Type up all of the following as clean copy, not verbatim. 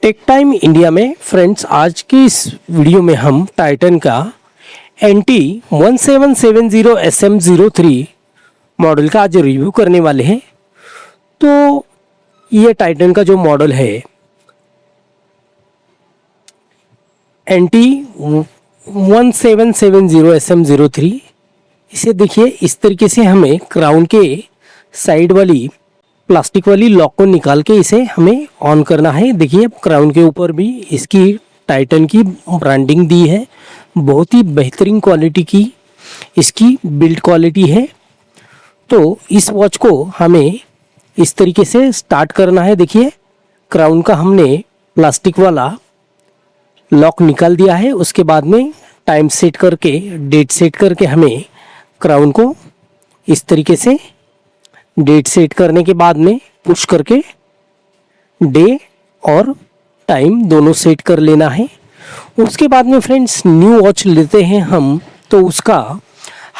Take time India में friends, आज की इस वीडियो में हम टाइटन का NT1770 SM03 मॉडल का आज रिव्यू करने वाले हैं। तो ये टाइटन का जो मॉडल है NT1770 SM03, इसे देखिए इस तरीके से हमें क्राउन के साइड वाली प्लास्टिक वाली लॉक को निकाल के इसे हमें ऑन करना है। देखिए क्राउन के ऊपर भी इसकी टाइटन की ब्रांडिंग दी है। बहुत ही बेहतरीन क्वालिटी की इसकी बिल्ड क्वालिटी है। तो इस वॉच को हमें इस तरीके से स्टार्ट करना है। देखिए क्राउन का हमने प्लास्टिक वाला लॉक निकाल दिया है। उसके बाद में टाइम सेट करके, डेट सेट करके हमें क्राउन को इस तरीके से डेट सेट करने के बाद में पुश करके डे और टाइम दोनों सेट कर लेना है। उसके बाद में फ्रेंड्स न्यू वॉच लेते हैं हम, तो उसका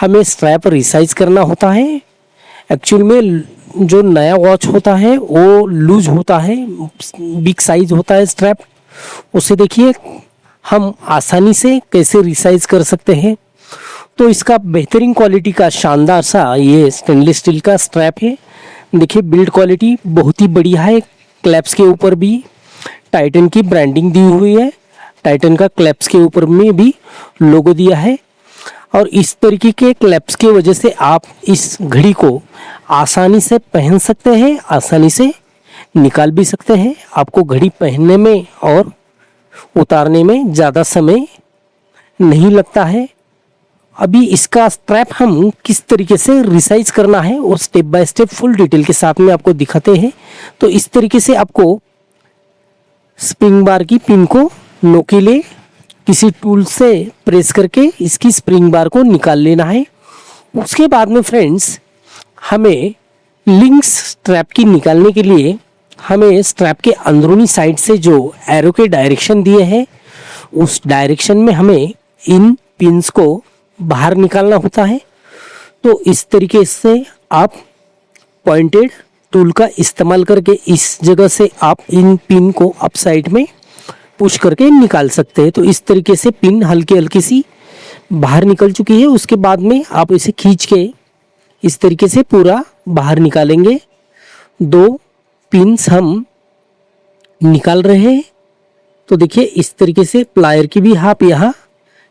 हमें स्ट्रैप रिसाइज करना होता है। एक्चुअल में जो नया वॉच होता है वो लूज होता है, बिग साइज होता है स्ट्रैप। उसे देखिए हम आसानी से कैसे रिसाइज कर सकते हैं। तो इसका बेहतरीन क्वालिटी का शानदार सा ये स्टेनलेस स्टील का स्ट्रैप है। देखिए बिल्ड क्वालिटी बहुत ही बढ़िया है। क्लैप्स के ऊपर भी टाइटन की ब्रांडिंग दी हुई है। टाइटन का क्लैप्स के ऊपर में भी लोगो दिया है। और इस तरीके के क्लैप्स की वजह से आप इस घड़ी को आसानी से पहन सकते हैं, आसानी से निकाल भी सकते हैं। आपको घड़ी पहनने में और उतारने में ज़्यादा समय नहीं लगता है। अभी इसका स्ट्रैप हम किस तरीके से रिसाइज करना है और step by step full detail के साथ में आपको दिखाते हैं। तो इस तरीके से आपको स्प्रिंग बार की पिन को नोकीले किसी टूल से प्रेस करके इसकी स्प्रिंग बार को निकाल लेना है। उसके बाद में फ्रेंड्स हमें लिंक्स स्ट्रैप की निकालने के लिए हमें स्ट्रैप के अंदरूनी साइड से जो एरो के डायरेक्शन दिए हैं उस डायरेक्शन में हमें इन पिन्स को बाहर निकालना होता है। तो इस तरीके से आप पॉइंटेड टूल का इस्तेमाल करके इस जगह से आप इन पिन को अप साइड में पुश करके निकाल सकते हैं। तो इस तरीके से पिन हल्की हल्की सी बाहर निकल चुकी है। उसके बाद में आप इसे खींच के इस तरीके से पूरा बाहर निकालेंगे। दो पिन्स हम निकाल रहे हैं। तो देखिए इस तरीके से प्लायर की भी आप यहाँ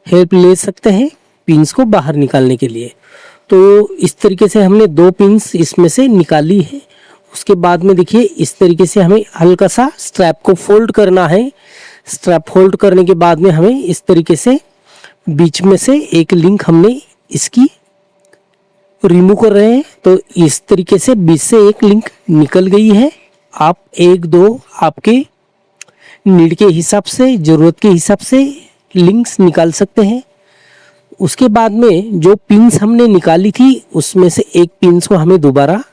हेल्प ले सकते हैं पिन्स को बाहर निकालने के लिए। तो इस तरीके से हमने दो पिन्स इसमें से निकाली है। उसके बाद में देखिए इस तरीके से हमें हल्का सा स्ट्रैप को फोल्ड करना है। स्ट्रैप फोल्ड करने के बाद में हमें इस तरीके से बीच में से एक लिंक हमने इसकी रिमूव कर रहे हैं। तो इस तरीके से बीच से एक लिंक निकल गई है। आप एक दो आपके नीड के हिसाब से, ज़रूरत के हिसाब से लिंक्स निकाल सकते हैं। उसके बाद में जो पिन्स हमने निकाली थी उसमें से एक पिन्स को हमें दोबारा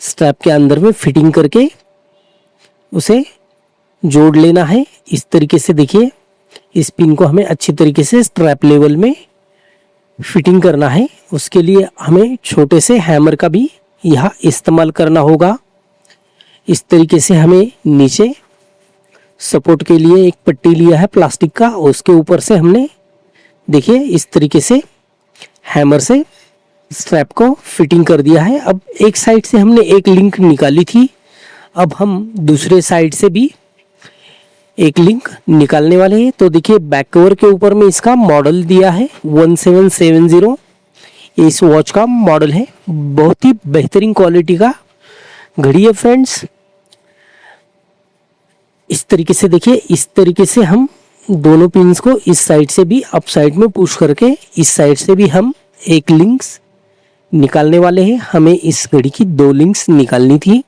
स्ट्रैप के अंदर में फिटिंग करके उसे जोड़ लेना है। इस तरीके से देखिए इस पिन को हमें अच्छी तरीके से स्ट्रैप लेवल में फिटिंग करना है। उसके लिए हमें छोटे से हैमर का भी यहाँ इस्तेमाल करना होगा। इस तरीके से हमें नीचे सपोर्ट के लिए एक पट्टी लिया है प्लास्टिक का, उसके ऊपर से हमने देखिए इस तरीके से हैमर से स्ट्रैप को फिटिंग कर दिया है। अब एक साइड से हमने एक लिंक निकाली थी, अब हम दूसरे साइड से भी एक लिंक निकालने वाले हैं। तो देखिए बैक कवर के ऊपर में इसका मॉडल दिया है 1770। इस वॉच का मॉडल है। बहुत ही बेहतरीन क्वालिटी का घड़ी है फ्रेंड्स। इस तरीके से देखिए, इस तरीके से हम दोनों पिन्स को इस साइड से भी अप साइड में पुश करके इस साइड से भी हम एक लिंक्स निकालने वाले हैं। हमें इस घड़ी की दो लिंक्स निकालनी थी।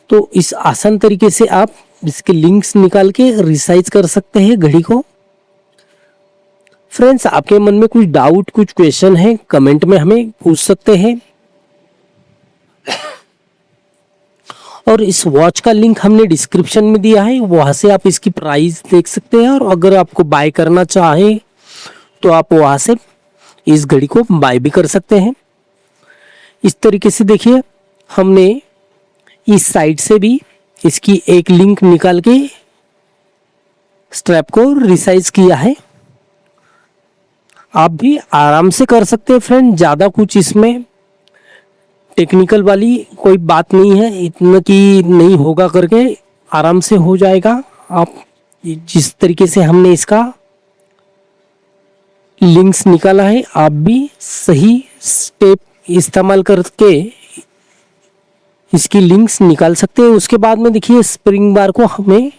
तो इस आसान तरीके से आप इसके लिंक्स निकाल के रिसाइज कर सकते हैं घड़ी को। फ्रेंड्स आपके मन में कुछ डाउट, कुछ क्वेश्चन है, कमेंट में हमें पूछ सकते हैं। और इस वॉच का लिंक हमने डिस्क्रिप्शन में दिया है, वहाँ से आप इसकी प्राइस देख सकते हैं। और अगर आपको बाय करना चाहें तो आप वहाँ से इस घड़ी को बाय भी कर सकते हैं। इस तरीके से देखिए हमने इस साइड से भी इसकी एक लिंक निकाल के स्ट्रैप को रिसाइज किया है। आप भी आराम से कर सकते हैं फ्रेंड, ज़्यादा कुछ इसमें टेक्निकल वाली कोई बात नहीं है, इतना कि नहीं होगा करके आराम से हो जाएगा। आप जिस तरीके से हमने इसका लिंक्स निकाला है, आप भी सही स्टेप इस्तेमाल करके इसकी लिंक्स निकाल सकते हैं। उसके बाद में देखिए स्प्रिंग बार को हमें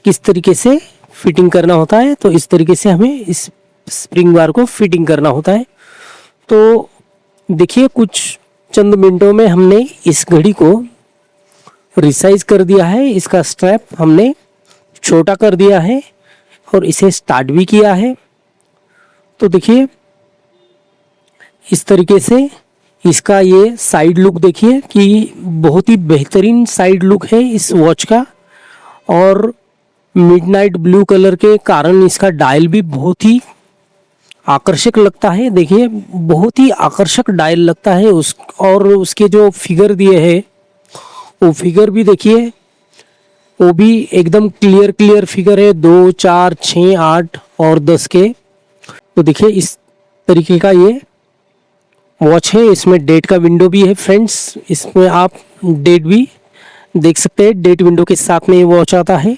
किस तरीके से फिटिंग करना होता है, तो इस तरीके से हमें इस स्प्रिंग बार को फिटिंग करना होता है। तो देखिए कुछ चंद मिनटों में हमने इस घड़ी को रिसाइज कर दिया है। इसका स्ट्रैप हमने छोटा कर दिया है और इसे स्टार्ट भी किया है। तो देखिए इस तरीके से इसका ये साइड लुक देखिए कि बहुत ही बेहतरीन साइड लुक है इस वॉच का। और मिडनाइट ब्लू कलर के कारण इसका डायल भी बहुत ही आकर्षक लगता है। देखिए बहुत ही आकर्षक डायल लगता है और उसके जो फिगर दिए हैं वो फिगर भी देखिए, वो भी एकदम क्लियर फिगर है, 2, 4, 6, 8 और 10 के। तो देखिए इस तरीके का ये वॉच है। इसमें डेट का विंडो भी है फ्रेंड्स, इसमें आप डेट भी देख सकते हैं। डेट विंडो के साथ में ये वॉच आता है।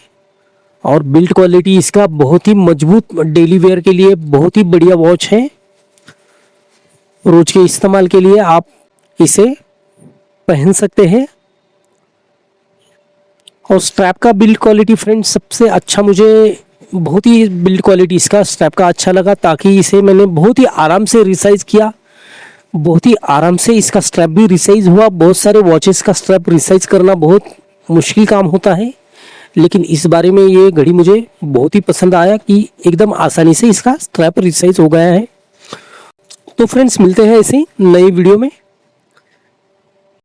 और बिल्ड क्वालिटी इसका बहुत ही मजबूत, डेली वेयर के लिए बहुत ही बढ़िया वॉच है। रोज के इस्तेमाल के लिए आप इसे पहन सकते हैं। और स्ट्रैप का बिल्ड क्वालिटी फ्रेंड्स सबसे अच्छा, मुझे बहुत ही बिल्ड क्वालिटी इसका स्ट्रैप का अच्छा लगा, ताकि इसे मैंने बहुत ही आराम से रिसाइज किया। बहुत ही आराम से इसका स्ट्रैप भी रिसाइज हुआ। बहुत सारे वॉचेस का स्ट्रैप रिसाइज करना बहुत मुश्किल काम होता है, लेकिन इस बारे में ये घड़ी मुझे बहुत ही पसंद आया कि एकदम आसानी से इसका स्ट्रैप रिसाइज हो गया है। तो फ्रेंड्स मिलते हैं ऐसे नई वीडियो में।